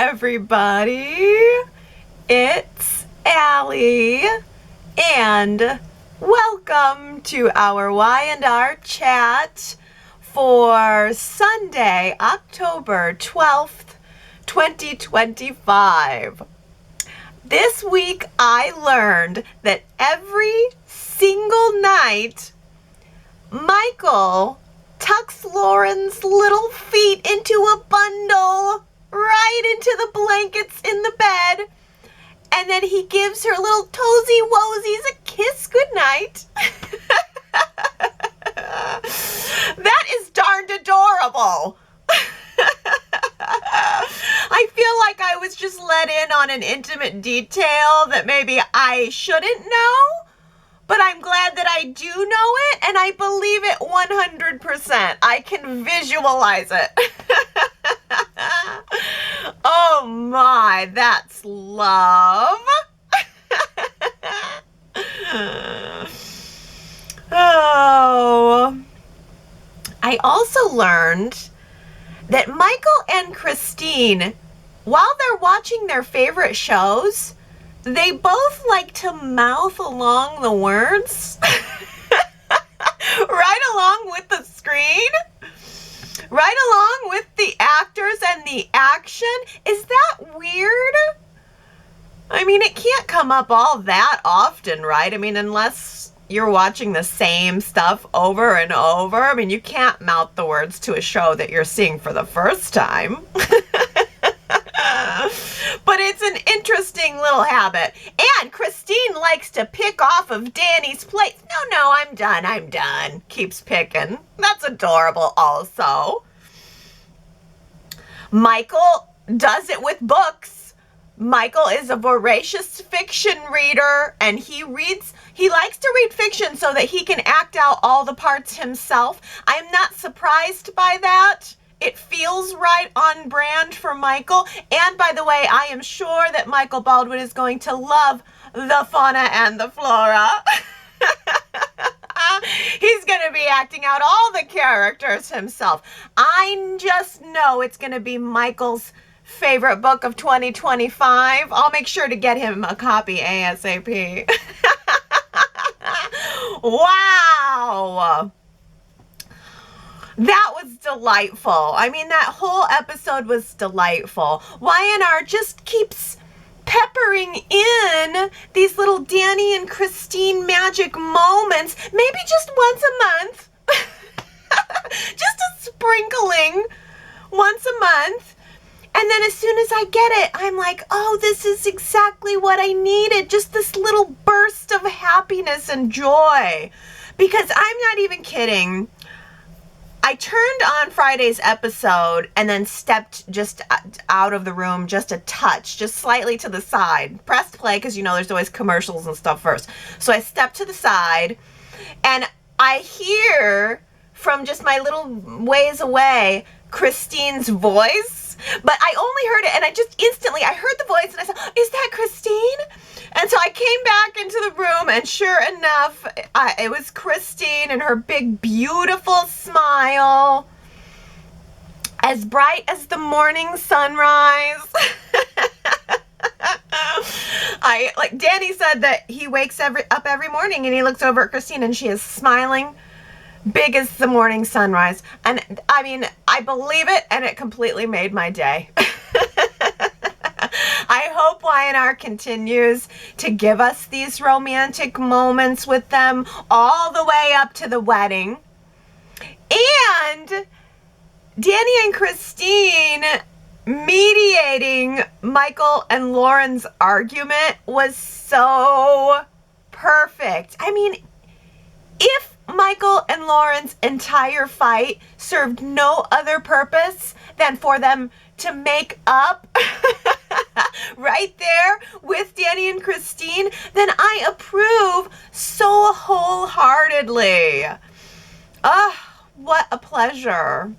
everybody. It's Allie, and welcome to our Y&R Chat for Sunday, October 12th, 2025. This week I learned that every single night, Michael tucks Lauren's little feet into a bundle right into the blankets in the bed, and then he gives her little toesy woesies a kiss goodnight. That is darned adorable. I feel like I was just let in on an intimate detail that maybe I shouldn't know, but I'm glad that I do know it, and I believe it 100%. I can visualize it. Oh my, that's love. Oh. I also learned that Michael and Christine, while they're watching their favorite shows, they both like to mouth along the words right along with the screen, right along with the actors and the action. Is that weird? I mean, it can't come up all that often, right? I mean, unless you're watching the same stuff over and over. I mean, you can't mouth the words to a show that you're seeing for the first time. But it's an interesting little habit. And Christine likes to pick off of Danny's plate. No, I'm done. Keeps picking. That's adorable also. Michael does it with books. Michael is a voracious fiction reader, and he likes to read fiction so that he can act out all the parts himself. I'm not surprised by that. It feels right on brand for Michael. And by the way, I am sure that Michael Baldwin is going to love the fauna and the flora. He's going to be acting out all the characters himself. I just know it's going to be Michael's favorite book of 2025. I'll make sure to get him a copy ASAP. Wow. That was delightful. I mean, that whole episode was delightful. Y&R just keeps peppering in these little Danny and Christine magic moments, maybe just once a month. Just a sprinkling once a month. And then as soon as I get it, I'm like, oh, this is exactly what I needed. Just this little burst of happiness and joy. Because I'm not even kidding. I turned on Friday's episode and then stepped just out of the room just a touch, just slightly to the side. Pressed play because, you know, there's always commercials and stuff first. So I stepped to the side and I hear from just my little ways away Christine's voice. But I only heard it and I heard the voice and I said, is that Christine? And so I came back into the room and sure enough, it was Christine and her big, beautiful smile, as bright as the morning sunrise. Like Danny said that he wakes up every morning and he looks over at Christine and she is smiling, big as the morning sunrise. And I mean, I believe it, and it completely made my day. I hope Y&R continues to give us these romantic moments with them all the way up to the wedding. And Danny and Christine mediating Michael and Lauren's argument was so perfect. I mean, if Michael and Lauren's entire fight served no other purpose than for them to make up right there with Danny and Christine, then I approve so wholeheartedly. What a pleasure.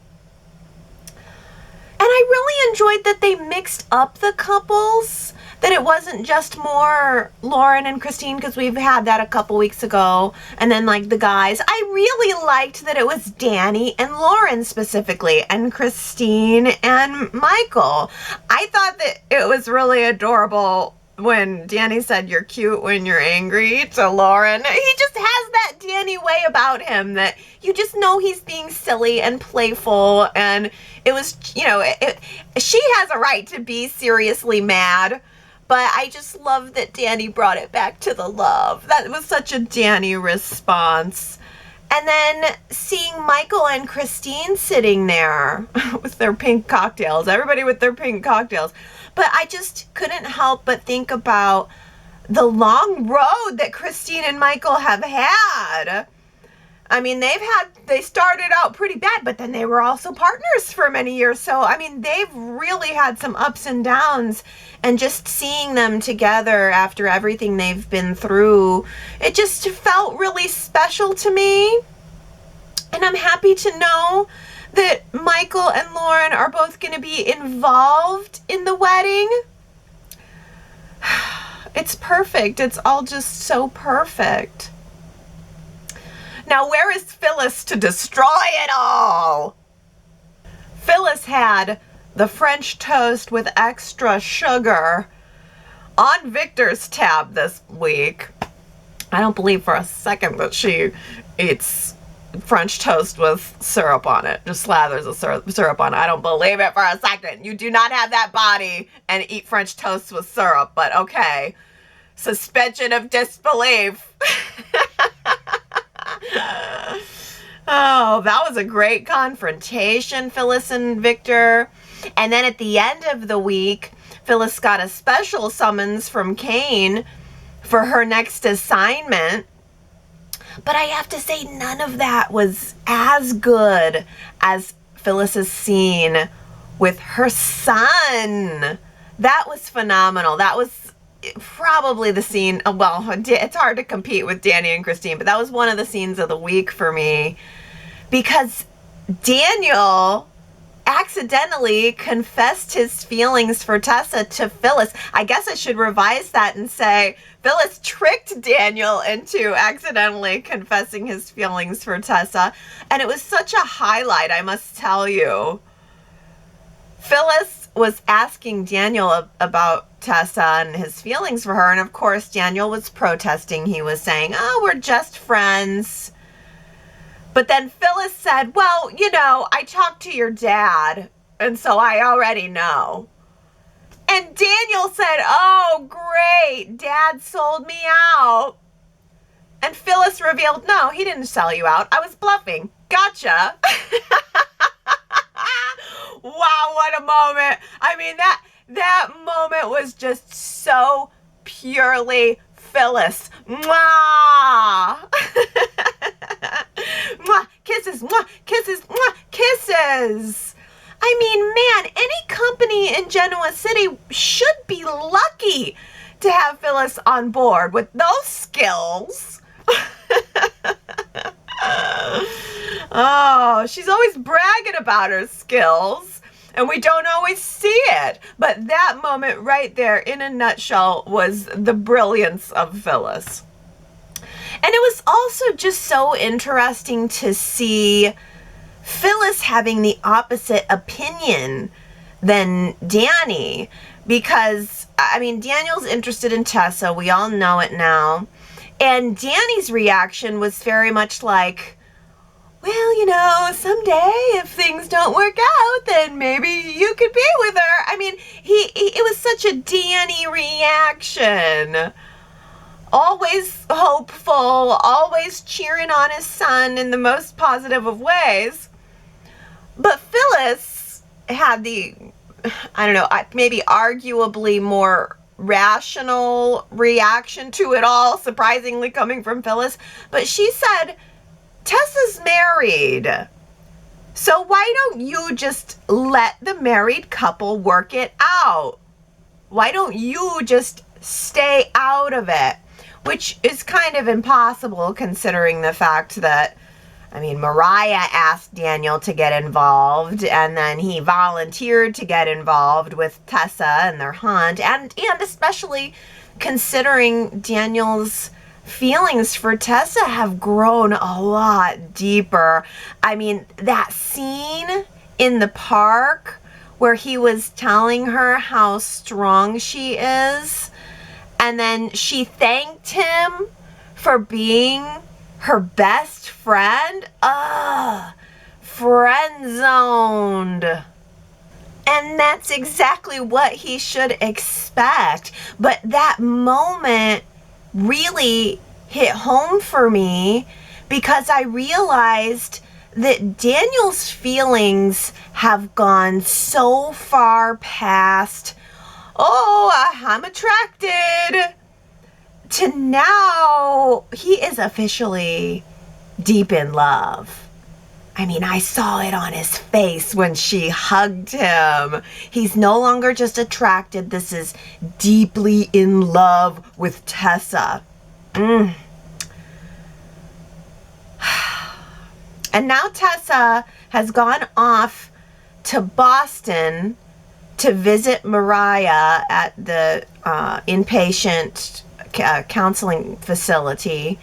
And I really enjoyed that they mixed up the couples. that it wasn't just more Lauren and Christine, because we've had that a couple weeks ago, and then like the guys. I really liked that it was Danny and Lauren specifically, and Christine and Michael. I thought that it was really adorable when Danny said you're cute when you're angry to Lauren. He just has that Danny way about him that you just know he's being silly and playful, and it was, you know, she has a right to be seriously mad, but I just love that Danny brought it back to the love. That was such a Danny response. And then seeing Michael and Christine sitting there with their pink cocktails, everybody with their pink cocktails. But I just couldn't help but think about the long road that Christine and Michael have had. I mean, they started out pretty bad, but then they were also partners for many years. So, I mean, they've really had some ups and downs, and just seeing them together after everything they've been through, it just felt really special to me. And I'm happy to know that Michael and Lauren are both going to be involved in the wedding. It's perfect. It's all just so perfect. Now, where is Phyllis to destroy it all? Phyllis had the French toast with extra sugar on Victor's tab this week. I don't believe for a second that she eats French toast with syrup on it. Just slathers the syrup on it. I don't believe it for a second. You do not have that body and eat French toast with syrup, but okay. Suspension of disbelief. Oh, that was a great confrontation, Phyllis and Victor. And then at the end of the week, Phyllis got a special summons from Kane for her next assignment. But I have to say, none of that was as good as Phyllis's scene with her son. That was phenomenal. That was probably the scene, well, it's hard to compete with Danny and Christine, but that was one of the scenes of the week for me, because Daniel accidentally confessed his feelings for Tessa to Phyllis. I guess I should revise that and say Phyllis tricked Daniel into accidentally confessing his feelings for Tessa, and it was such a highlight, I must tell you. Phyllis was asking Daniel about Tessa and his feelings for her, and of course Daniel was protesting. He was saying, oh, we're just friends. But then Phyllis said, well, you know, I talked to your dad, and so I already know. And Daniel said, oh, great, Dad sold me out. And Phyllis revealed, no, he didn't sell you out. I was bluffing. Gotcha. Wow, what a moment. I mean, that moment was just so purely Phyllis. Mwah! Mwah! Kisses, mwah! Kisses, mwah! Kisses! I mean, man, any company in Genoa City should be lucky to have Phyllis on board with those skills. Oh, she's always bragging about her skills, and we don't always see it. But that moment right there, in a nutshell, was the brilliance of Phyllis. And it was also just so interesting to see Phyllis having the opposite opinion than Danny, because, I mean, Daniel's interested in Tessa. We all know it now. And Danny's reaction was very much like, well, you know, someday if things don't work out, then maybe you could be with her. I mean, it was such a Danny reaction. Always hopeful, always cheering on his son in the most positive of ways. But Phyllis had the, I don't know, maybe arguably more rational reaction to it all, surprisingly coming from Phyllis. But she said, Tessa's married, so why don't you just let the married couple work it out? Why don't you just stay out of it? Which is kind of impossible considering the fact that, I mean, Mariah asked Daniel to get involved, and then he volunteered to get involved with Tessa and their hunt, and especially considering Daniel's feelings for Tessa have grown a lot deeper. I mean, that scene in the park where he was telling her how strong she is, and then she thanked him for being her best friend. Friend zoned. And that's exactly what he should expect. But that moment really hit home for me because I realized that Daniel's feelings have gone so far past, oh, I'm attracted, to now he is officially deep in love. I mean, I saw it on his face when she hugged him. He's no longer just attracted. This is deeply in love with Tessa. And now Tessa has gone off to Boston to visit Mariah at the inpatient counseling facility.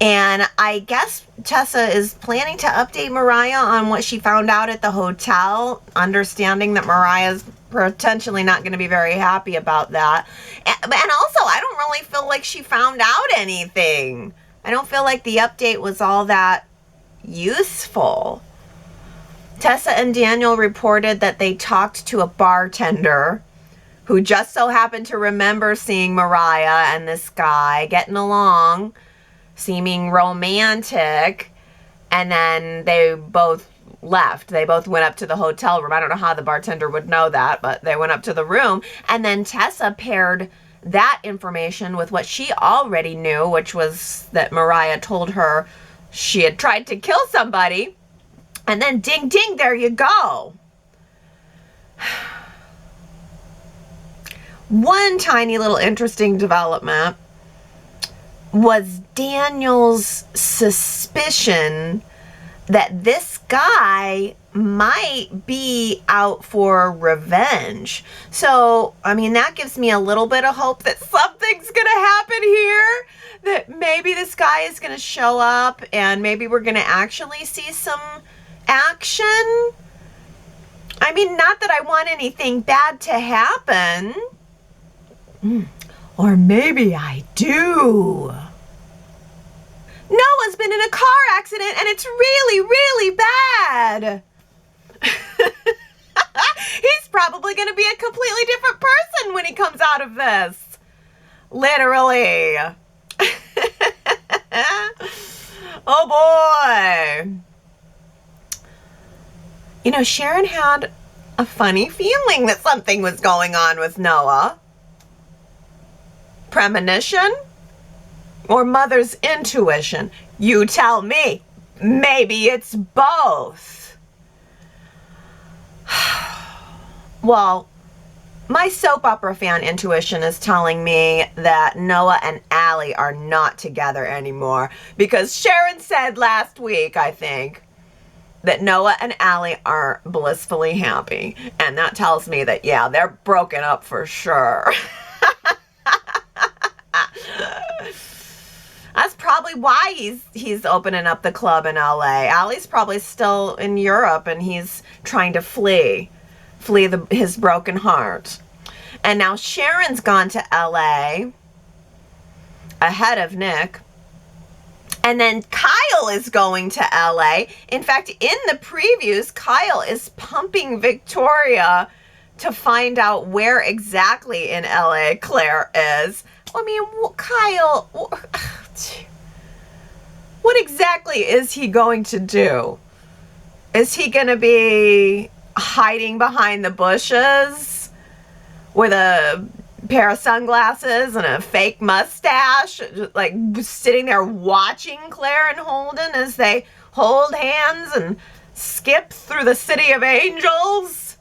And I guess Tessa is planning to update Mariah on what she found out at the hotel, understanding that Mariah's potentially not going to be very happy about that. And also, I don't really feel like she found out anything. I don't feel like the update was all that useful. Tessa and Daniel reported that they talked to a bartender who just so happened to remember seeing Mariah and this guy getting along, seeming romantic, and then they both left. They both went up to the hotel room. I don't know how the bartender would know that, but they went up to the room, and then Tessa paired that information with what she already knew, which was that Mariah told her she had tried to kill somebody, and then ding ding, there you go. One tiny little interesting development was Daniel's suspicion that this guy might be out for revenge. So, I mean, that gives me a little bit of hope that something's gonna happen here, that maybe this guy is gonna show up and maybe we're gonna actually see some action. I mean, not that I want anything bad to happen. Or maybe I do. Noah's been in a car accident and it's really, really bad. He's probably going to be a completely different person when he comes out of this. Literally. Oh boy. You know, Sharon had a funny feeling that something was going on with Noah. Premonition or mother's intuition? You tell me. Maybe it's both. Well, my soap opera fan intuition is telling me that Noah and Allie are not together anymore, because Sharon said last week, I think, that Noah and Allie are blissfully happy. And that tells me that, yeah, they're broken up for sure. That's probably why he's opening up the club in LA. Allie's probably still in Europe and he's trying to flee his broken heart. And now Sharon's gone to LA ahead of Nick. And then Kyle is going to LA. In fact, in the previews, Kyle is pumping Victoria to find out where exactly in LA Claire is. I mean, Kyle, what exactly is he going to do? Is he going to be hiding behind the bushes with a pair of sunglasses and a fake mustache, like sitting there watching Claire and Holden as they hold hands and skip through the city of angels?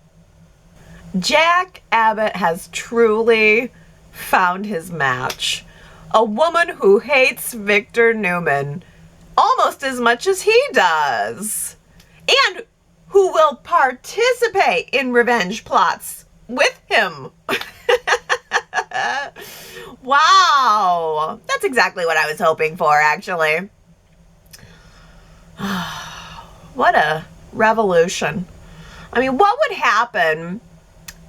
Jack Abbott has truly found his match. A woman who hates Victor Newman almost as much as he does, and who will participate in revenge plots with him. Wow, that's exactly what I was hoping for, actually. What a revolution. I mean, what would happen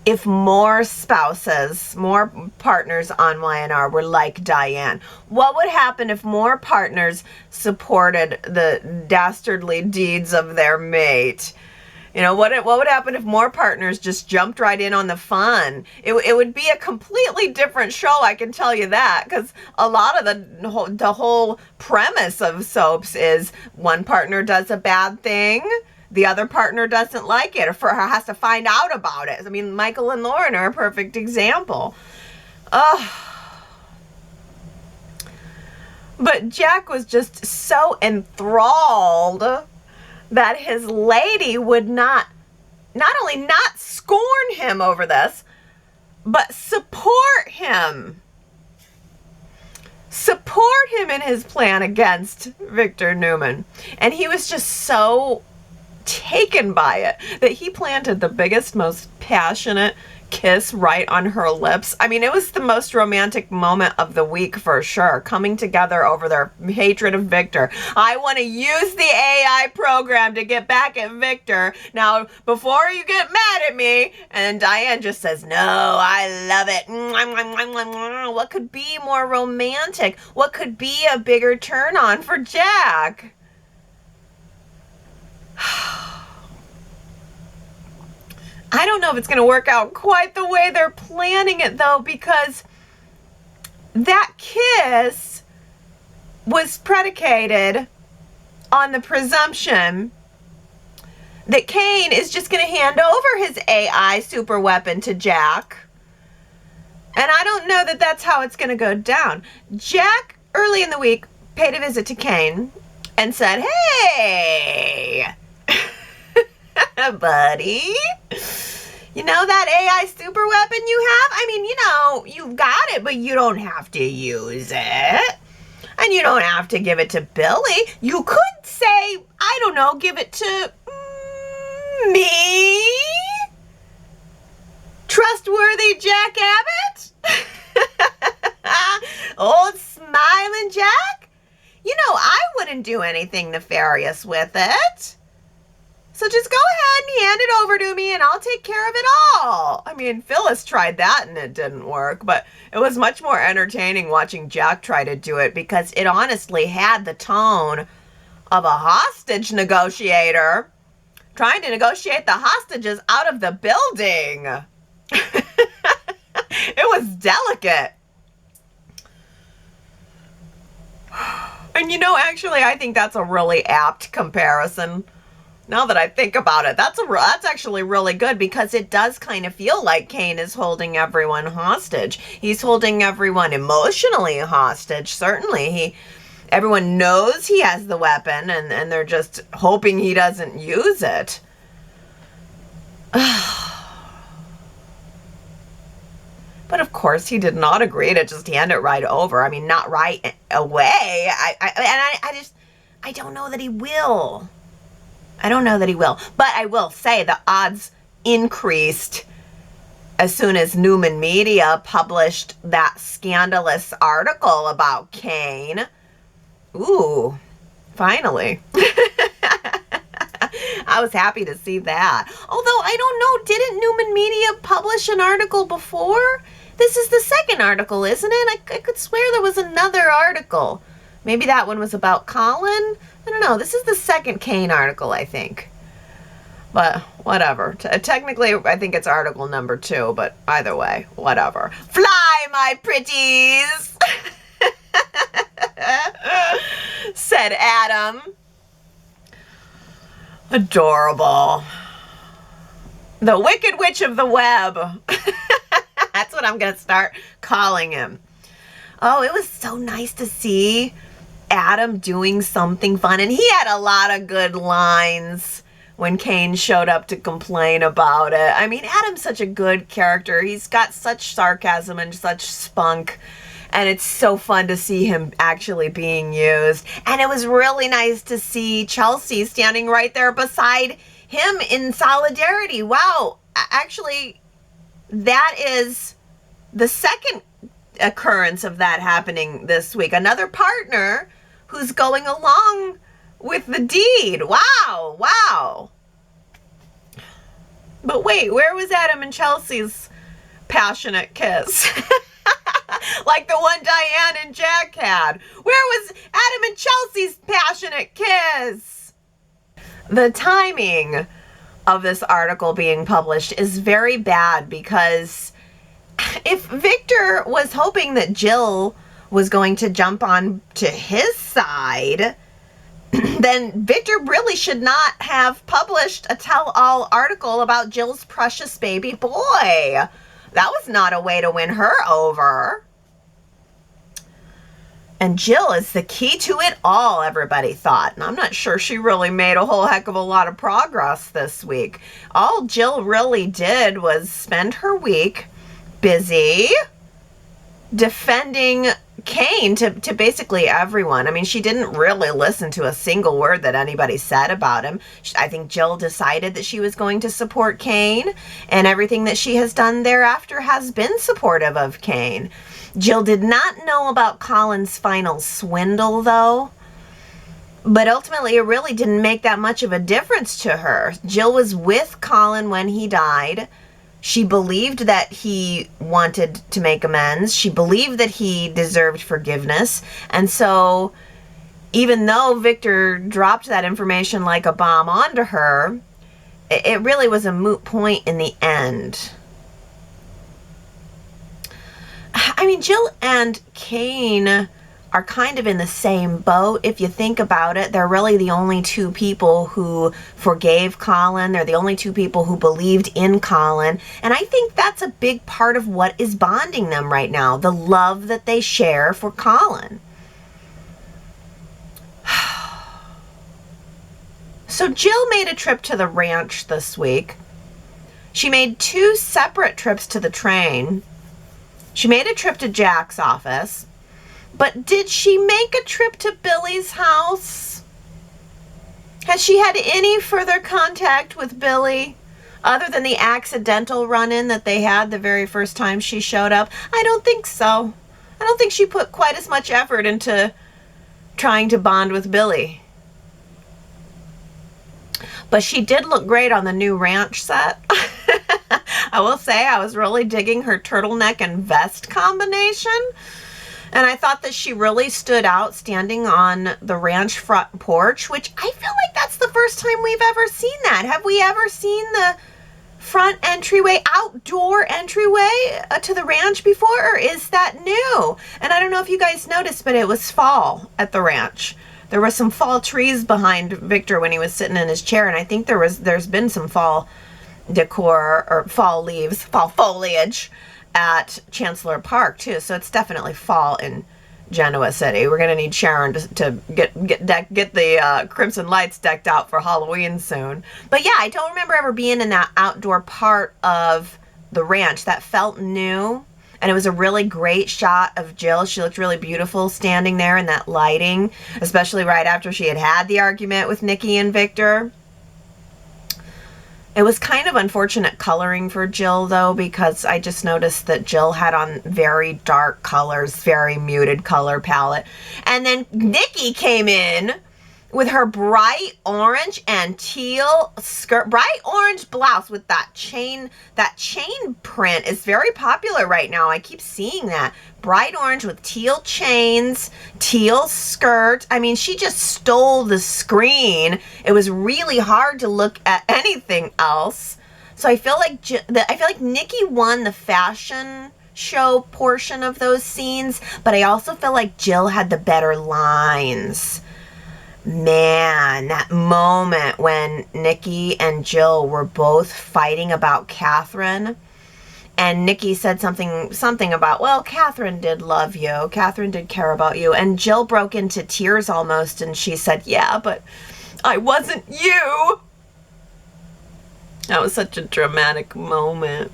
if more spouses, more partners on Y&R were like Diane? What would happen if more partners supported the dastardly deeds of their mate? You know, what would happen if more partners just jumped right in on the fun? It would be a completely different show, I can tell you that, because a lot of the whole premise of soaps is one partner does a bad thing, the other partner doesn't like it, or has to find out about it. I mean, Michael and Lauren are a perfect example. But Jack was just so enthralled that his lady would not only not scorn him over this, but support him. Support him in his plan against Victor Newman. And he was just so taken by it that he planted the biggest, most passionate kiss right on her lips. I mean, it was the most romantic moment of the week for sure, coming together over their hatred of Victor. I want to use the AI program to get back at Victor. Now, before you get mad at me, and Diane just says, no, I love it. What could be more romantic? What could be a bigger turn on for Jack? I don't know if it's going to work out quite the way they're planning it, though, because that kiss was predicated on the presumption that Kane is just going to hand over his AI super weapon to Jack. And I don't know that that's how it's going to go down. Jack, early in the week, paid a visit to Kane and said, hey, buddy, you know that AI super weapon you have? I mean, you know, you've got it, but you don't have to use it. And you don't have to give it to Billy. You could say, I don't know, give it to me? Trustworthy Jack Abbott? Old smiling Jack? You know, I wouldn't do anything nefarious with it. So just go ahead and hand it over to me and I'll take care of it all. I mean, Phyllis tried that and it didn't work, but it was much more entertaining watching Jack try to do it because it honestly had the tone of a hostage negotiator trying to negotiate the hostages out of the building. It was delicate. And you know, actually, I think that's a really apt comparison. Now that I think about it, that's actually really good because it does kind of feel like Kane is holding everyone hostage. He's holding everyone emotionally hostage. Certainly, everyone knows he has the weapon and they're just hoping he doesn't use it. But of course, he did not agree to just hand it right over. I mean, not right away. I don't know that he will. I don't know that he will. But I will say the odds increased as soon as Newman Media published that scandalous article about Kane. Ooh, finally. I was happy to see that. Although, I don't know, didn't Newman Media publish an article before? This is the second article, isn't it? I could swear there was another article. Maybe that one was about Colin? I don't know. This is the second Kane article, I think. But whatever. Technically, I think it's article number 2, but either way, whatever. Fly, my pretties! Said Adam. Adorable. The Wicked Witch of the Web. That's what I'm going to start calling him. Oh, it was so nice to see Adam doing something fun. And he had a lot of good lines when Kane showed up to complain about it. I mean, Adam's such a good character. He's got such sarcasm and such spunk. And it's so fun to see him actually being used. And it was really nice to see Chelsea standing right there beside him in solidarity. Wow. Actually, that is the second occurrence of that happening this week. Another partner who's going along with the deed. Wow. Wow. But wait, where was Adam and Chelsea's passionate kiss? Like the one Diane and Jack had. Where was Adam and Chelsea's passionate kiss? The timing of this article being published is very bad, because if Victor was hoping that Jill was going to jump on to his side, then Victor really should not have published a tell-all article about Jill's precious baby boy. That was not a way to win her over. And Jill is the key to it all, everybody thought. And I'm not sure she really made a whole heck of a lot of progress this week. All Jill really did was spend her week busy defending Kane to basically everyone. I mean, she didn't really listen to a single word that anybody said about him. I think Jill decided that she was going to support Kane, and everything that she has done thereafter has been supportive of Kane. Jill did not know about Colin's final swindle, though. But ultimately, it really didn't make that much of a difference to her. Jill was with Colin when he died. She believed that he wanted to make amends. She believed that he deserved forgiveness. And so, even though Victor dropped that information like a bomb onto her, it really was a moot point in the end. I mean, Jill and Kane are kind of in the same boat. If you think about it, they're really the only two people who forgave Colin. They're the only two people who believed in Colin. And I think that's a big part of what is bonding them right now, the love that they share for Colin. So Jill made a trip to the ranch this week. She made 2 separate trips to the train. She made a trip to Jack's office. But did she make a trip to Billy's house? Has she had any further contact with Billy other than the accidental run-in that they had the very first time she showed up? I don't think so. I don't think she put quite as much effort into trying to bond with Billy. But she did look great on the new ranch set. I will say I was really digging her turtleneck and vest combination. And I thought that she really stood out standing on the ranch front porch, which I feel like that's the first time we've ever seen that. Have we ever seen the front entryway, outdoor entryway to the ranch before, or is that new? And I don't know if you guys noticed, but it was fall at the ranch. There were some fall trees behind Victor when he was sitting in his chair, and I think there's been some fall decor or fall leaves, fall foliage at Chancellor Park too, so it's definitely fall in Genoa City. We're gonna need Sharon to get the crimson lights decked out for Halloween soon. But yeah, I don't remember ever being in that outdoor part of the ranch. That felt new, and it was a really great shot of Jill. She looked really beautiful standing there in that lighting, especially right after she had the argument with Nikki and Victor. It was kind of unfortunate coloring for Jill, though, because I just noticed that Jill had on very dark colors, very muted color palette. And then Nikki came in with her bright orange and teal skirt, bright orange blouse with that chain print is very popular right now. I keep seeing that. Bright orange with teal chains, teal skirt. I mean, she just stole the screen. It was really hard to look at anything else. So I feel like Nikki won the fashion show portion of those scenes, but I also feel like Jill had the better lines. Man, that moment when Nikki and Jill were both fighting about Catherine, and Nikki said something about, well, Catherine did love you. Catherine did care about you. And Jill broke into tears almost, and she said, yeah, but I wasn't you. That was such a dramatic moment.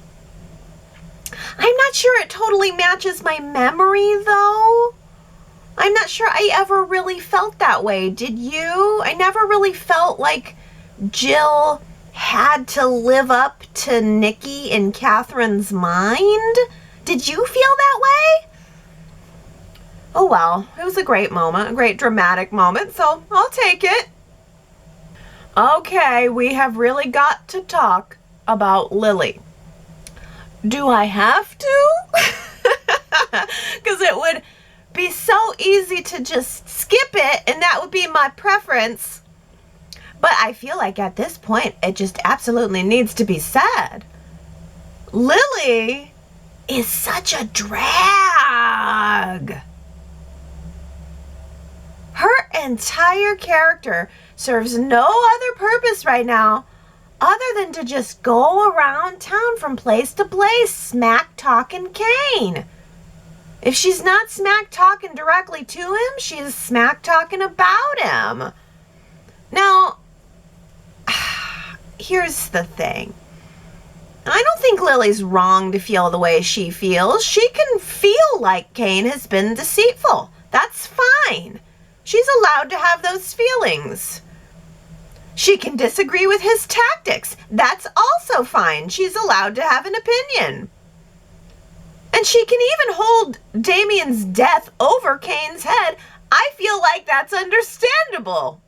I'm not sure it totally matches my memory, though. I'm not sure I ever really felt that way. Did you? I never really felt like Jill had to live up to Nikki in Catherine's mind. Did you feel that way? Oh well, it was a great moment, a great dramatic moment, so I'll take it. Okay, we have really got to talk about Lily. Do I have to? Because it would be so easy to just skip it, and that would be my preference. But I feel like at this point, it just absolutely needs to be said. Lily is such a drag. Her entire character serves no other purpose right now other than to just go around town from place to place smack talking Kane. If she's not smack talking directly to him, she's smack talking about him. Now, here's the thing. I don't think Lily's wrong to feel the way she feels. She can feel like Kane has been deceitful. That's fine. She's allowed to have those feelings. She can disagree with his tactics. That's also fine. She's allowed to have an opinion. And she can even hold Damien's death over Kane's head. I feel like that's understandable.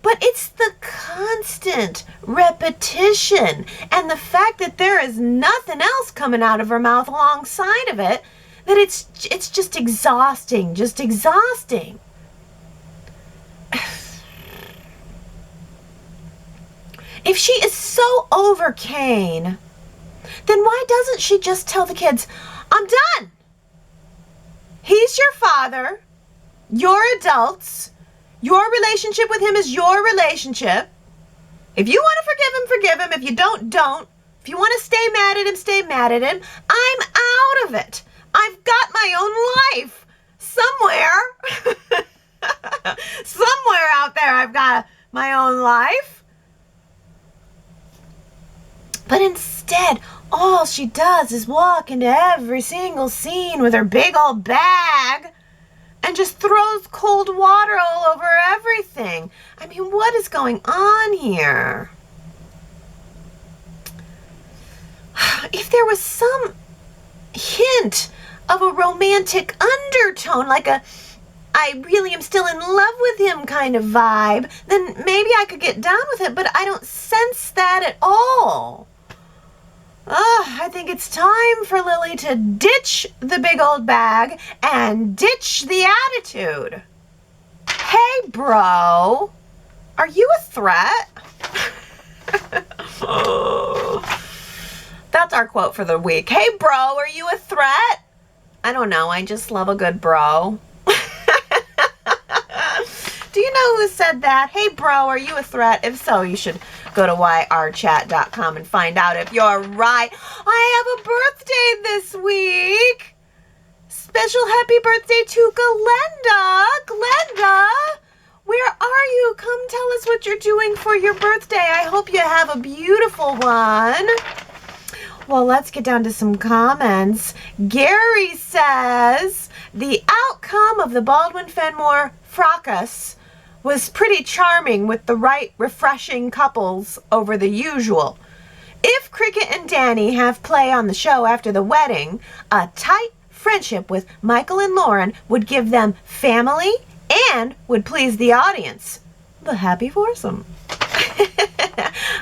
But it's the constant repetition and the fact that there is nothing else coming out of her mouth alongside of it, that it's just exhausting, just exhausting. If she is so over Kane, then why doesn't she just tell the kids, I'm done. He's your father. You're adults. Your relationship with him is your relationship. If you want to forgive him. If you don't. If you want to stay mad at him, stay mad at him. I'm out of it. I've got my own life. Somewhere. Somewhere out there I've got my own life. But instead, all she does is walk into every single scene with her big old bag and just throws cold water all over everything. I mean, what is going on here? If there was some hint of a romantic undertone, like a I really am still in love with him kind of vibe, then maybe I could get down with it, but I don't sense that at all. I think it's time for Lily to ditch the big old bag and ditch the attitude. Hey, bro, are you a threat? That's our quote for the week. Hey, bro, are you a threat? I don't know. I just love a good bro. Do you know who said that? Hey, bro, are you a threat? If so, you should go to yrchat.com and find out if you're right. I have a birthday this week. Special happy birthday to Glenda. Glenda, where are you? Come tell us what you're doing for your birthday. I hope you have a beautiful one. Well, let's get down to some comments. Gary says, the outcome of the Baldwin-Fenmore fracas was pretty charming with the right refreshing couples over the usual. If Cricket and Danny have play on the show after the wedding, a tight friendship with Michael and Lauren would give them family and would please the audience. The happy foursome.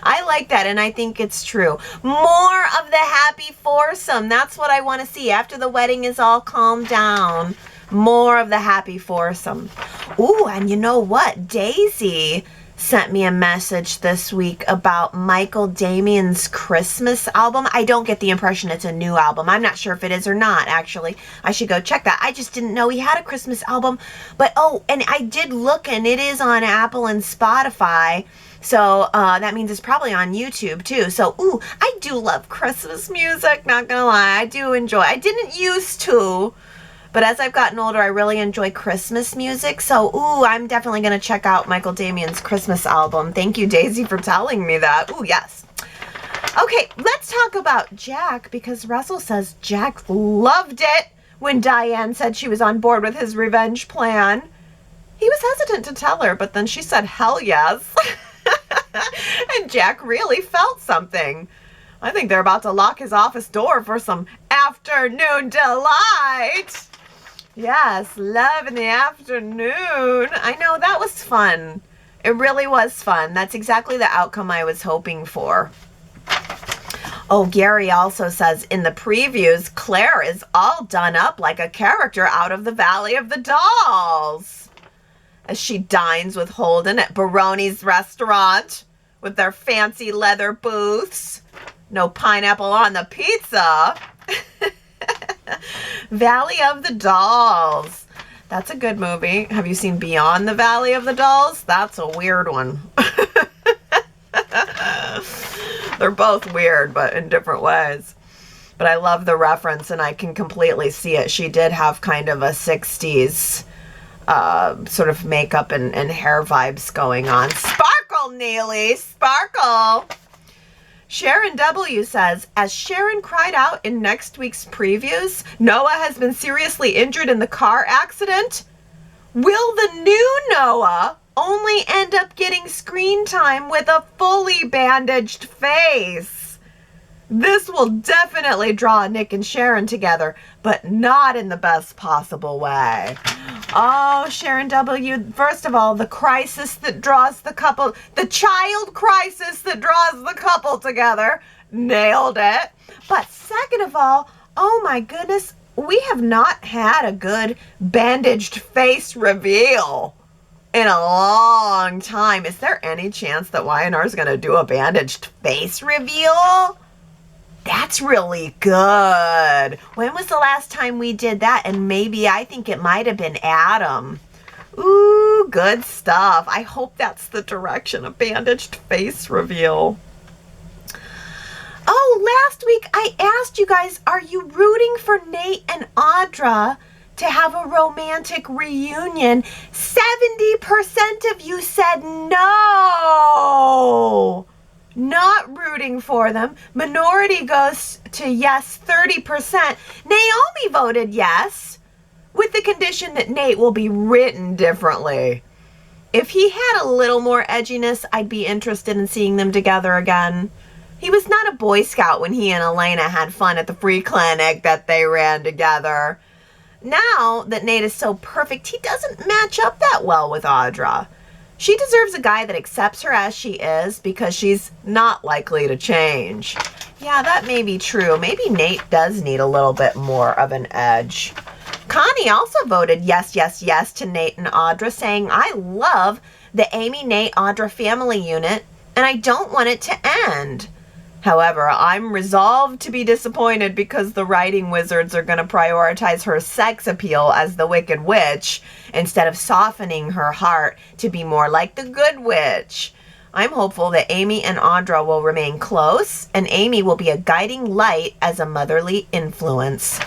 I like that, and I think it's true. More of the happy foursome. That's what I want to see after the wedding is all calmed down. More of the happy foursome. Ooh, and you know what? Daisy sent me a message this week about Michael Damien's Christmas album. I don't get the impression it's a new album. I'm not sure if it is or not, actually. I should go check that. I just didn't know he had a Christmas album. But, oh, and I did look, and it is on Apple and Spotify. So that means it's probably on YouTube too. So, ooh, I do love Christmas music, not gonna lie. I do enjoy. I didn't used to, but as I've gotten older, I really enjoy Christmas music. So, ooh, I'm definitely gonna check out Michael Damien's Christmas album. Thank you, Daisy, for telling me that. Ooh, yes. Okay, let's talk about Jack, because Russell says Jack loved it when Diane said she was on board with his revenge plan. He was hesitant to tell her, but then she said, hell yes. And Jack really felt something. I think they're about to lock his office door for some afternoon delight. Yes, love in the afternoon. I know, that was fun. It really was fun. That's exactly the outcome I was hoping for. Oh, Gary also says in the previews, Claire is all done up like a character out of the Valley of the Dolls, as she dines with Holden at Baroni's restaurant with their fancy leather booths. No pineapple on the pizza. Valley of the Dolls. That's a good movie. Have you seen Beyond the Valley of the Dolls? That's a weird one. They're both weird, but in different ways. But I love the reference, and I can completely see it. She did have kind of a 60s sort of makeup and hair vibes going on. Sparkle, Neely, sparkle. Sharon W. says, as Sharon cried out in next week's previews, Noah has been seriously injured in the car accident. Will the new Noah only end up getting screen time with a fully bandaged face? This will definitely draw Nick and Sharon together, but not in the best possible way. Oh, Sharon W., first of all, the crisis that draws the couple, the child crisis that draws the couple together, nailed it. But second of all, oh my goodness, we have not had a good bandaged face reveal in a long time. Is there any chance that Y&R is going to do a bandaged face reveal? That's really good. When was the last time we did that? And maybe, I think it might have been Adam. Ooh, good stuff. I hope that's the direction, a bandaged face reveal. Oh, last week I asked you guys, are you rooting for Nate and Audra to have a romantic reunion? 70% of you said no. Not rooting for them. Minority goes to yes, 30%. Naomi voted yes, with the condition that Nate will be written differently. If he had a little more edginess, I'd be interested in seeing them together again. He was not a Boy Scout when he and Elena had fun at the free clinic that they ran together. Now that Nate is so perfect, he doesn't match up that well with Audra. She deserves a guy that accepts her as she is, because she's not likely to change. Yeah, that may be true. Maybe Nate does need a little bit more of an edge. Connie also voted yes, yes, yes to Nate and Audra, saying, I love the Amy, Nate, Audra family unit, and I don't want it to end. However, I'm resolved to be disappointed because the writing wizards are going to prioritize her sex appeal as the Wicked Witch instead of softening her heart to be more like the Good Witch. I'm hopeful that Amy and Audra will remain close, and Amy will be a guiding light as a motherly influence.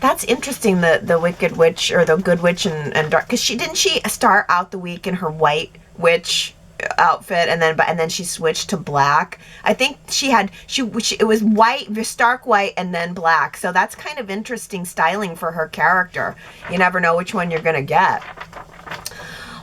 That's interesting, the Wicked Witch, or the Good Witch and Dark, because didn't she start out the week in her white witch outfit, and then she switched to black? I think it was white, stark white, and then black. So that's kind of interesting styling for her character. You never know which one you're gonna get.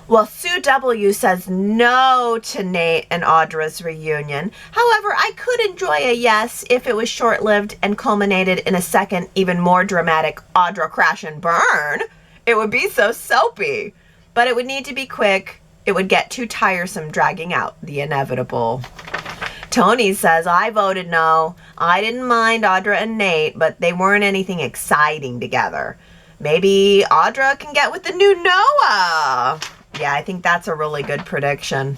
Well, Sue W. says no to Nate and Audra's reunion. However, I could enjoy a yes if it was short-lived and culminated in a second, even more dramatic Audra crash and burn. It would be so soapy, but it would need to be quick. It would get too tiresome dragging out the inevitable. Tony says, I voted no. I didn't mind Audra and Nate, but they weren't anything exciting together. Maybe Audra can get with the new Noah. Yeah, I think that's a really good prediction.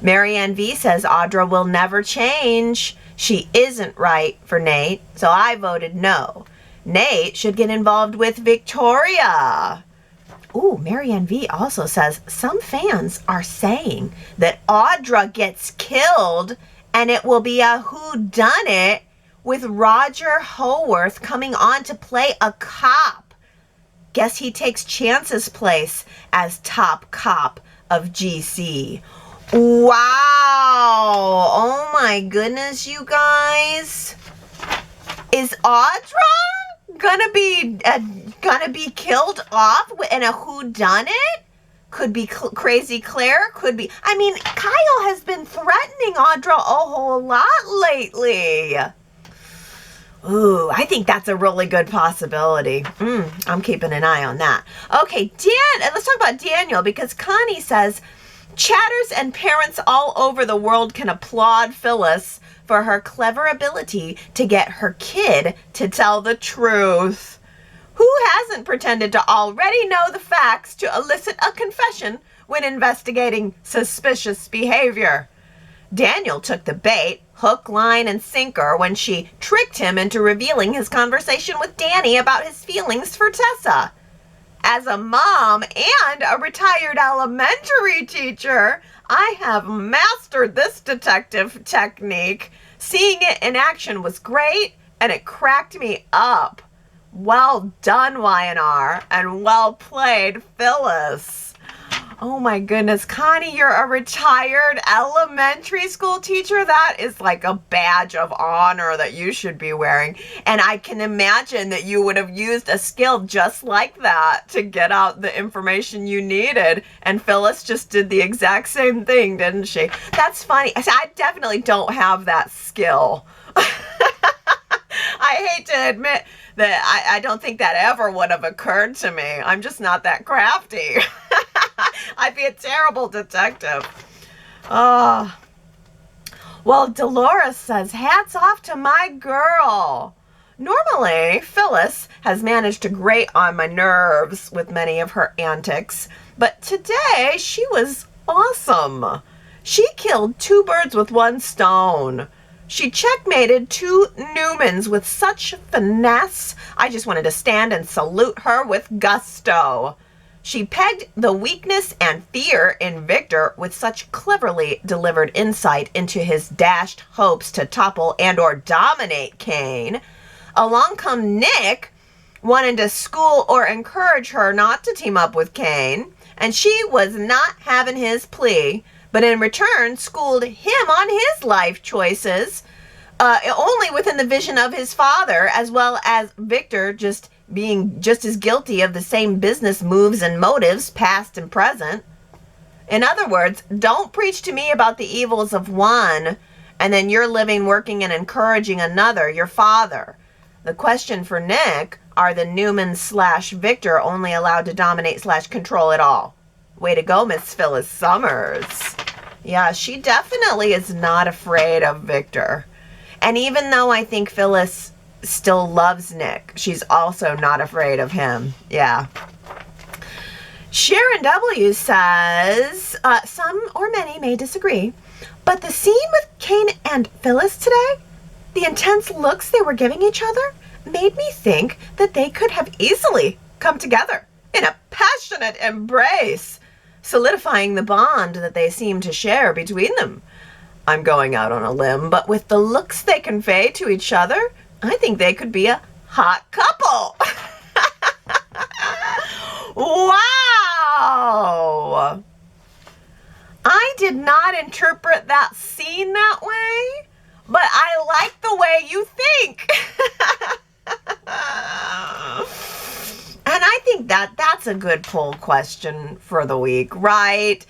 Marianne V says, Audra will never change. She isn't right for Nate, so I voted no. Nate should get involved with Victoria. Ooh, Marianne V also says, some fans are saying that Audra gets killed and it will be a whodunit with Roger Howarth coming on to play a cop. Guess he takes Chance's place as top cop of GC. Wow. Oh my goodness, you guys. Is Audra gonna be killed off in a whodunit? Could be Crazy Claire. Could be. I mean, Kyle has been threatening Audra a whole lot lately. Ooh, I think that's a really good possibility. I'm keeping an eye on that. Okay, let's talk about Daniel, because Connie says, chatters and parents all over the world can applaud Phyllis for her clever ability to get her kid to tell the truth. Who hasn't pretended to already know the facts to elicit a confession when investigating suspicious behavior? Daniel took the bait, hook, line, and sinker when she tricked him into revealing his conversation with Danny about his feelings for Tessa. As a mom and a retired elementary teacher, I have mastered this detective technique. Seeing it in action was great, and it cracked me up. Well done, Y&R, and well played, Phyllis. Oh my goodness, Connie, you're a retired elementary school teacher? That is like a badge of honor that you should be wearing. And I can imagine that you would have used a skill just like that to get out the information you needed. And Phyllis just did the exact same thing, didn't she? That's funny. I definitely don't have that skill. I hate to admit that I don't think that ever would have occurred to me. I'm just not that crafty. I'd be a terrible detective. Well, Dolores says, hats off to my girl. Normally, Phyllis has managed to grate on my nerves with many of her antics, but today she was awesome. She killed 2 birds with 1 stone. She checkmated 2 Newmans with such finesse, I just wanted to stand and salute her with gusto. She pegged the weakness and fear in Victor with such cleverly delivered insight into his dashed hopes to topple and or dominate Kane. Along come Nick, wanting to school or encourage her not to team up with Kane, and she was not having his plea, but in return schooled him on his life choices, only within the vision of his father, as well as Victor just being just as guilty of the same business moves and motives, past and present. In other words, don't preach to me about the evils of one, and then you're living, working, and encouraging another, your father. The question for Nick, are the Newman/Victor only allowed to dominate/control it all? Way to go, Miss Phyllis Summers. Yeah, she definitely is not afraid of Victor. And even though I think Phyllis still loves Nick, she's also not afraid of him. Yeah. Sharon W. says, some or many may disagree, but the scene with Kane and Phyllis today, the intense looks they were giving each other, made me think that they could have easily come together in a passionate embrace, solidifying the bond that they seem to share between them. I'm going out on a limb, but with the looks they convey to each other, I think they could be a hot couple. Wow! I did not interpret that scene that way, but I like the way you think. And I think that's a good poll question for the week, right?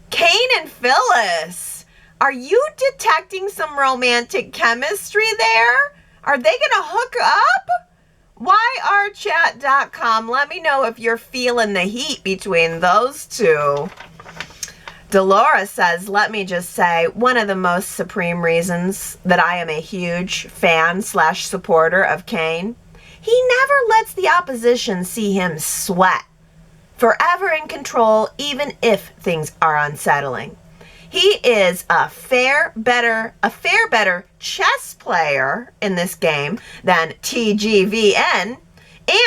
Kane and Phyllis, are you detecting some romantic chemistry there? Are they going to hook up? YRChat.com. Let me know if you're feeling the heat between those two. Dolores says, let me just say, one of the most supreme reasons that I am a huge fan/supporter of Kane, he never lets the opposition see him sweat. Forever in control, even if things are unsettling. He is a fair better chess player in this game than TGVN,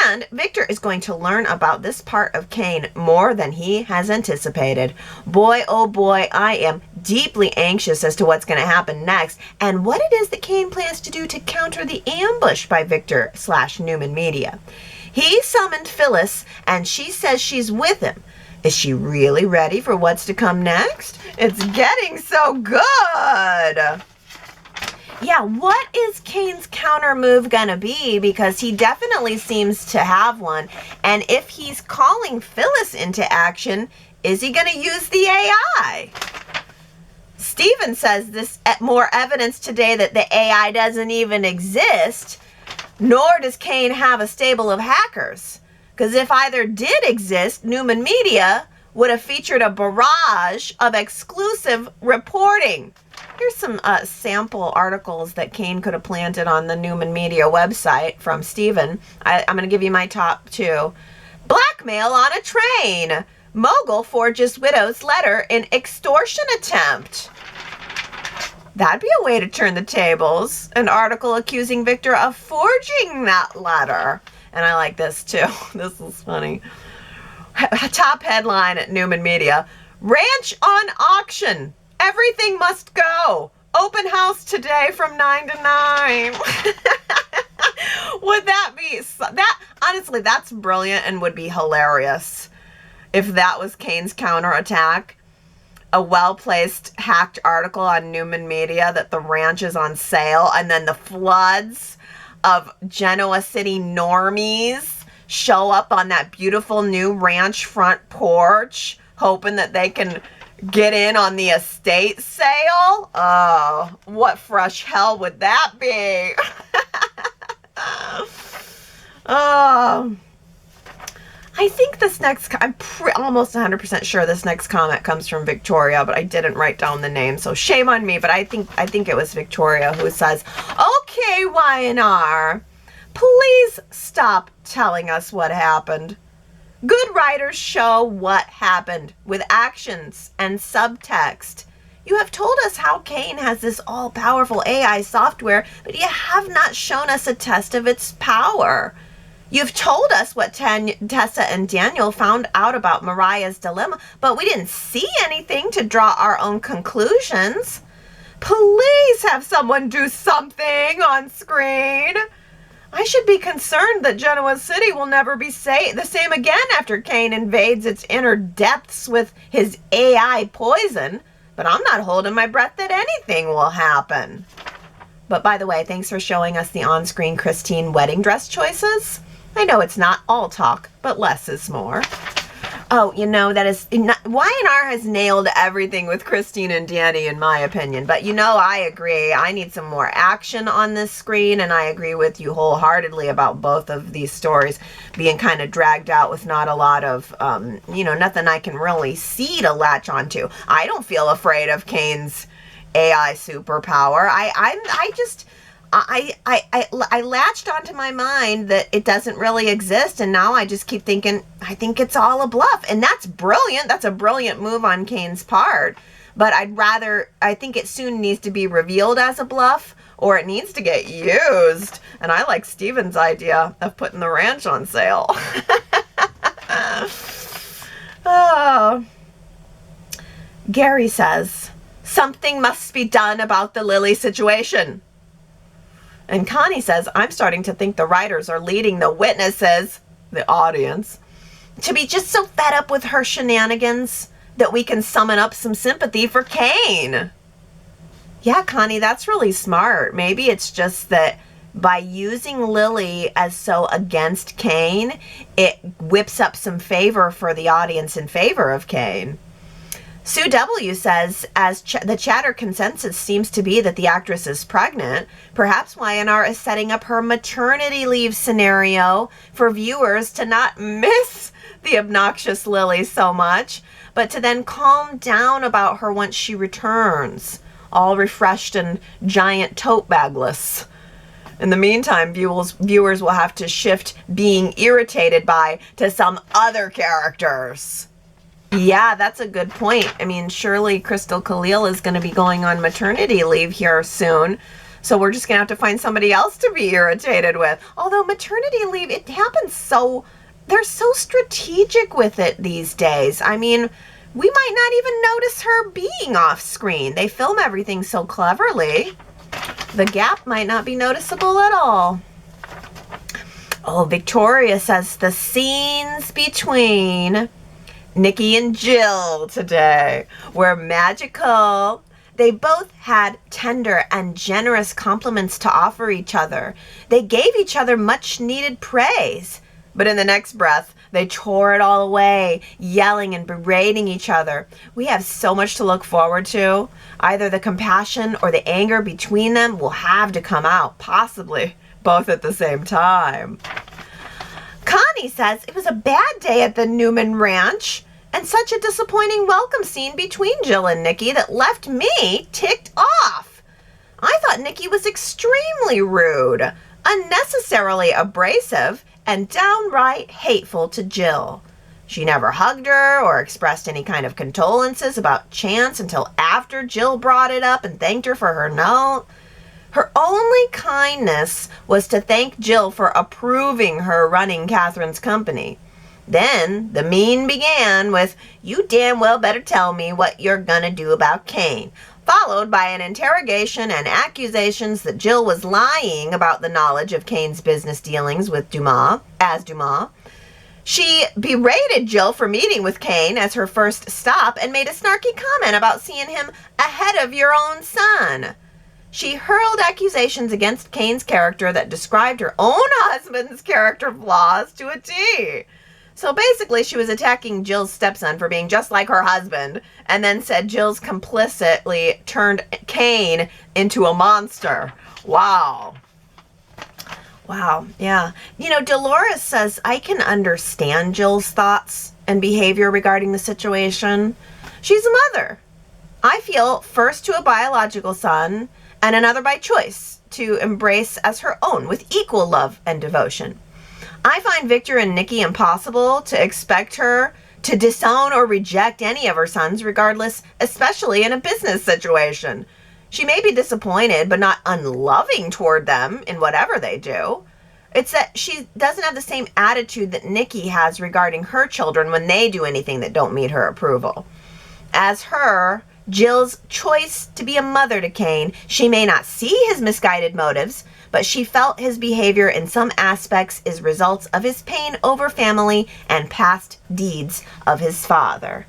and Victor is going to learn about this part of Kane more than he has anticipated. Boy, oh boy, I am deeply anxious as to what's going to happen next and what it is that Kane plans to do to counter the ambush by Victor/Newman Media. He summoned Phyllis, and she says she's with him. Is she really ready for what's to come next? It's getting so good. Yeah, what is Kane's counter move gonna be? Because he definitely seems to have one. And if he's calling Phyllis into action, is he gonna use the AI? Steven says this more evidence today that the AI doesn't even exist, nor does Kane have a stable of hackers. Because if either did exist, Newman Media would have featured a barrage of exclusive reporting. Here's some sample articles that Kane could have planted on the Newman Media website from Steven. I'm going to give you my top 2. Blackmail on a train. Mogul forges widow's letter in extortion attempt. That'd be a way to turn the tables. An article accusing Victor of forging that letter. And I like this too. This is funny. Top headline at Newman Media. Ranch on auction. Everything must go. Open house today from 9 to 9. Would that be that? Honestly, that's brilliant and would be hilarious if that was Kane's counterattack. A well-placed hacked article on Newman Media that the ranch is on sale, and then the floods of Genoa City normies show up on that beautiful new ranch front porch, hoping that they can get in on the estate sale. Oh, what fresh hell would that be? Oh, I think this next, I'm almost 100% sure this next comment comes from Victoria, but I didn't write down the name, so shame on me, but I think it was Victoria who says, okay, Y&R, please stop telling us what happened. Good writers show what happened with actions and subtext. You have told us how Kane has this all-powerful AI software, but you have not shown us a test of its power. You've told us what Tessa and Daniel found out about Mariah's dilemma, but we didn't see anything to draw our own conclusions. Please have someone do something on screen. I should be concerned that Genoa City will never be the same again after Kane invades its inner depths with his AI poison, but I'm not holding my breath that anything will happen. But by the way, thanks for showing us the on-screen Christine wedding dress choices. I know it's not all talk, but less is more. Oh, you know, that is, Y&R has nailed everything with Christine and Danny, in my opinion. But you know, I agree. I need some more action on this screen, and I agree with you wholeheartedly about both of these stories being kind of dragged out with not a lot of, you know, nothing I can really see to latch onto. I don't feel afraid of Kane's AI superpower. I latched onto my mind that it doesn't really exist, and now I just keep thinking, I think it's all a bluff, and that's brilliant. That's a brilliant move on Kane's part, but I think it soon needs to be revealed as a bluff, or it needs to get used, and I like Steven's idea of putting the ranch on sale. Oh. Gary says, something must be done about the Lily situation. And Connie says, I'm starting to think the writers are leading the witnesses, the audience, to be just so fed up with her shenanigans that we can summon up some sympathy for Kane. Yeah, Connie, that's really smart. Maybe it's just that by using Lily as so against Kane, it whips up some favor for the audience in favor of Kane. Sue W. says, as the chatter consensus seems to be that the actress is pregnant, perhaps Y&R is setting up her maternity leave scenario for viewers to not miss the obnoxious Lily so much, but to then calm down about her once she returns, all refreshed and giant tote bagless. In the meantime, viewers will have to shift being irritated by to some other characters. Yeah, that's a good point. I mean, surely Crystal Khalil is going to be going on maternity leave here soon. So we're just going to have to find somebody else to be irritated with. Although maternity leave, it happens so, they're so strategic with it these days. I mean, we might not even notice her being off screen. They film everything so cleverly. The gap might not be noticeable at all. Oh, Victoria says the scenes between Nikki and Jill today were magical. They both had tender and generous compliments to offer each other. They gave each other much needed praise. But in the next breath, they tore it all away, yelling and berating each other. We have so much to look forward to. Either the compassion or the anger between them will have to come out, possibly both at the same time. Connie says it was a bad day at the Newman Ranch and such a disappointing welcome scene between Jill and Nikki that left me ticked off. I thought Nikki was extremely rude, unnecessarily abrasive, and downright hateful to Jill. She never hugged her or expressed any kind of condolences about Chance until after Jill brought it up and thanked her for her note. Her only kindness was to thank Jill for approving her running Catherine's company. Then the mean began with, "You damn well better tell me what you're gonna do about Kane," followed by an interrogation and accusations that Jill was lying about the knowledge of Kane's business dealings with Dumas. She berated Jill for meeting with Kane as her first stop and made a snarky comment about seeing him ahead of your own son. She hurled accusations against Kane's character that described her own husband's character flaws to a T. So basically, she was attacking Jill's stepson for being just like her husband, and then said Jill's complicitly turned Kane into a monster. Wow. Wow, yeah. You know, Dolores says, I can understand Jill's thoughts and behavior regarding the situation. She's a mother. I feel first to a biological son and another by choice to embrace as her own with equal love and devotion. I find Victor and Nikki impossible to expect her to disown or reject any of her sons regardless, especially in a business situation. She may be disappointed, but not unloving toward them in whatever they do. It's that she doesn't have the same attitude that Nikki has regarding her children when they do anything that don't meet her approval. As her, Jill's choice to be a mother to Kane, she may not see his misguided motives, but she felt his behavior in some aspects is results of his pain over family and past deeds of his father.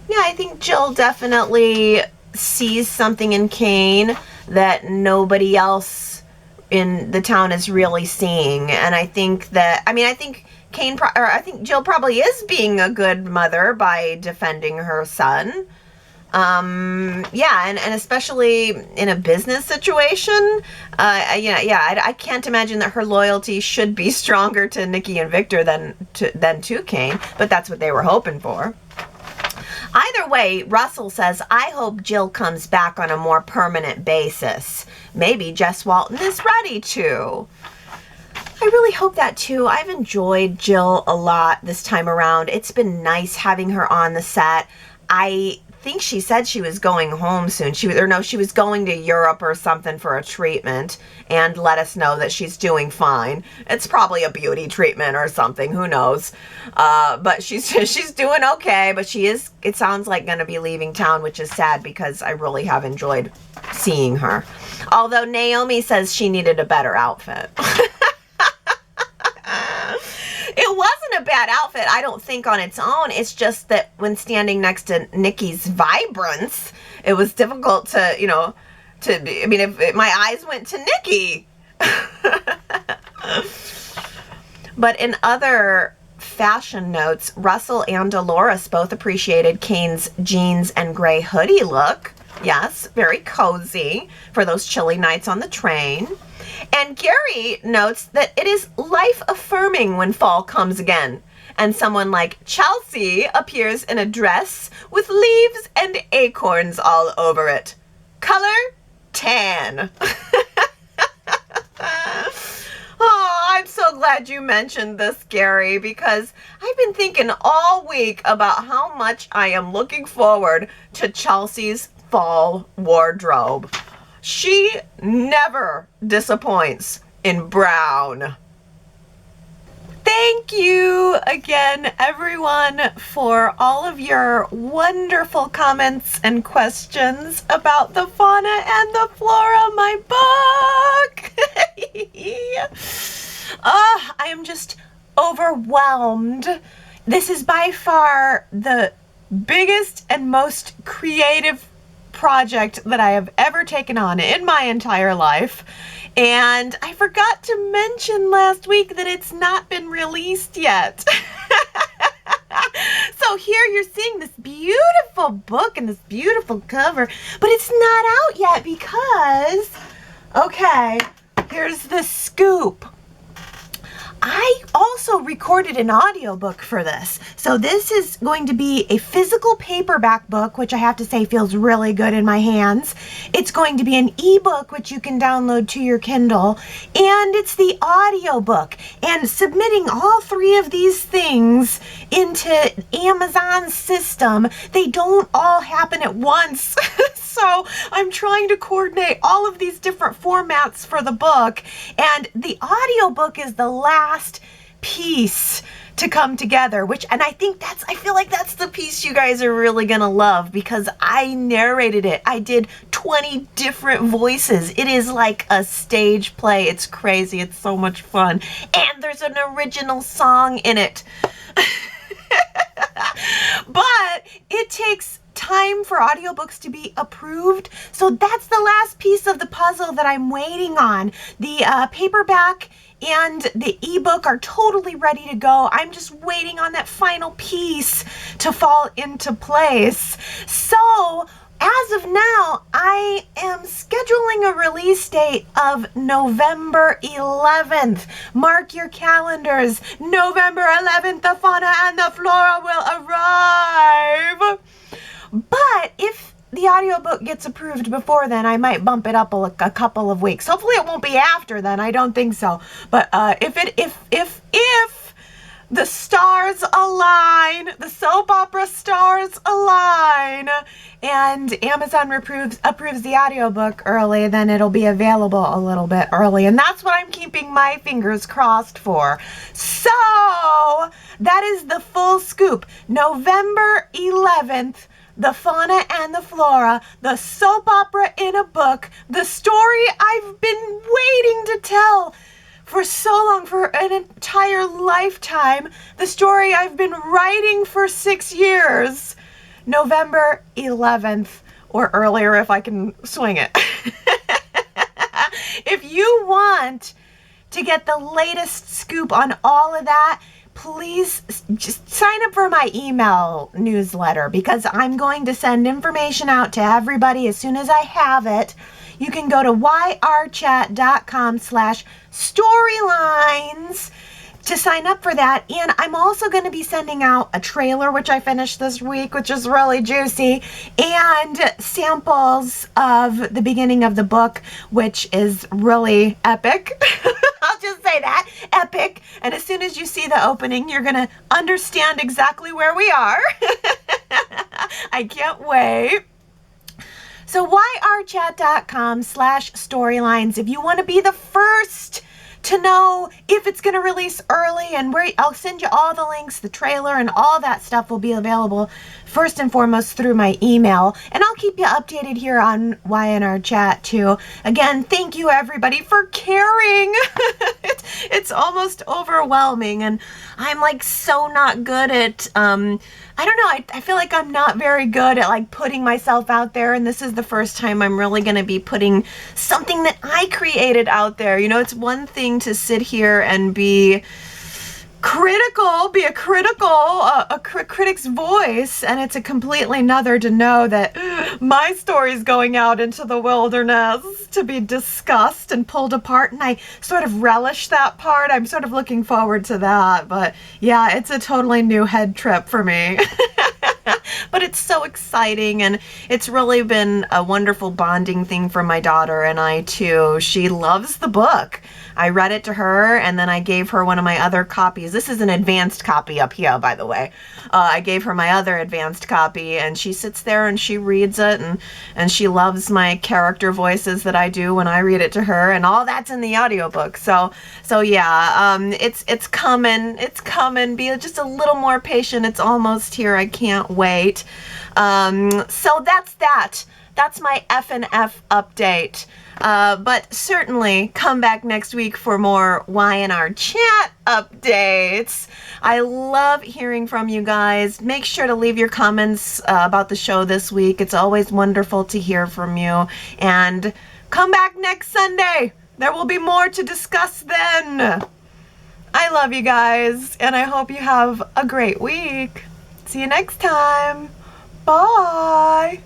Yeah, I think Jill definitely sees something in Kane that nobody else in the town is really seeing. And I think that, I think Jill probably is being a good mother by defending her son. And especially in a business situation, I can't imagine that her loyalty should be stronger to Nikki and Victor than to Kane, but that's what they were hoping for. Either way, Russell says, I hope Jill comes back on a more permanent basis. Maybe Jess Walton is ready to. I really hope that too. I've enjoyed Jill a lot this time around. It's been nice having her on the set. I think she said she was going home soon. She was going to Europe or something for a treatment and let us know that she's doing fine. It's probably a beauty treatment or something, who knows. But she's doing okay, but she is, it sounds like, going to be leaving town, which is sad because I really have enjoyed seeing her. Although Naomi says she needed a better outfit. It wasn't a bad outfit, I don't think, on its own. It's just that when standing next to Nikki's vibrance, it was difficult to, if my eyes went to Nikki. But in other fashion notes, Russell and Dolores both appreciated Kane's jeans and gray hoodie look. Yes, very cozy for those chilly nights on the train. And Gary notes that it is life-affirming when fall comes again, and someone like Chelsea appears in a dress with leaves and acorns all over it. Color? Tan. Oh, I'm so glad you mentioned this, Gary, because I've been thinking all week about how much I am looking forward to Chelsea's fall wardrobe. She never disappoints in brown. Thank you again, everyone, for all of your wonderful comments and questions about the fauna and the flora, my book. I am just overwhelmed This is by far the biggest and most creative project that I have ever taken on in my entire life. And I forgot to mention last week that it's not been released yet. So here you're seeing this beautiful book and this beautiful cover, but it's not out yet because, okay, here's the scoop. I also recorded an audiobook for this. So this is going to be a physical paperback book, which I have to say feels really good in my hands. It's going to be an ebook, which you can download to your Kindle, and it's the audiobook. And submitting all three of these things into Amazon's system, they don't all happen at once. So I'm trying to coordinate all of these different formats for the book, and the audiobook is the last piece to come together, and I feel like that's the piece you guys are really gonna love, because I narrated it. I did 20 different voices. It is like a stage play. It's crazy. It's so much fun. And there's an original song in it. But it takes time for audiobooks to be approved. So that's the last piece of the puzzle that I'm waiting on. The paperback and the ebook are totally ready to go. I'm just waiting on that final piece to fall into place. So as of now, I am scheduling a release date of November 11th. Mark your calendars. November 11th, the fauna and the flora will arrive. But if the audiobook gets approved before then, I might bump it up a couple of weeks. Hopefully it won't be after then. I don't think so. But if the stars align, the soap opera stars align, and Amazon approves the audiobook early, then it'll be available a little bit early. And that's what I'm keeping my fingers crossed for. So that is the full scoop. November 11th, the fauna and the flora, the soap opera in a book, the story I've been waiting to tell for so long, for an entire lifetime, the story I've been writing for 6 years. November 11th, or earlier if I can swing it. If you want to get the latest scoop on all of that, please just sign up for my email newsletter, because I'm going to send information out to everybody as soon as I have it. You can go to yrchat.com/storylines to sign up for that. And I'm also going to be sending out a trailer, which I finished this week, which is really juicy, and samples of the beginning of the book, which is really epic. I'll just say that, epic. And as soon as you see the opening, you're going to understand exactly where we are. I can't wait. So yrchat.com/storylines. If you want to be the first to know if it's going to release early, and where I'll send you all the links, the trailer and all that stuff will be available first and foremost through my email, and I'll keep you updated here on Y&R Chat too. Again, thank you everybody for caring. It's almost overwhelming, and I'm like so not good at I don't know, I feel like I'm not very good at like putting myself out there, and this is the first time I'm really going to be putting something that I created out there. You know, it's one thing to sit here and be a critic's voice, and it's a completely another to know that my story's going out into the wilderness to be discussed and pulled apart, and I sort of relish that part. I'm sort of looking forward to that, but yeah, it's a totally new head trip for me. But it's so exciting, and it's really been a wonderful bonding thing for my daughter and I too. She loves the book. I read it to her, and then I gave her one of my other copies. This is an advanced copy up here, by the way. I gave her my other advanced copy, and she sits there and she reads it, and she loves my character voices that I do when I read it to her, and all that's in the audiobook. So yeah, it's coming. It's coming. Be just a little more patient. It's almost here. I can't wait. So that's that. That's my F&F update. But certainly come back next week for more Y&R Chat updates. I love hearing from you guys. Make sure to leave your comments about the show this week. It's always wonderful to hear from you. And come back next Sunday. There will be more to discuss then. I love you guys, and I hope you have a great week. See you next time. Bye.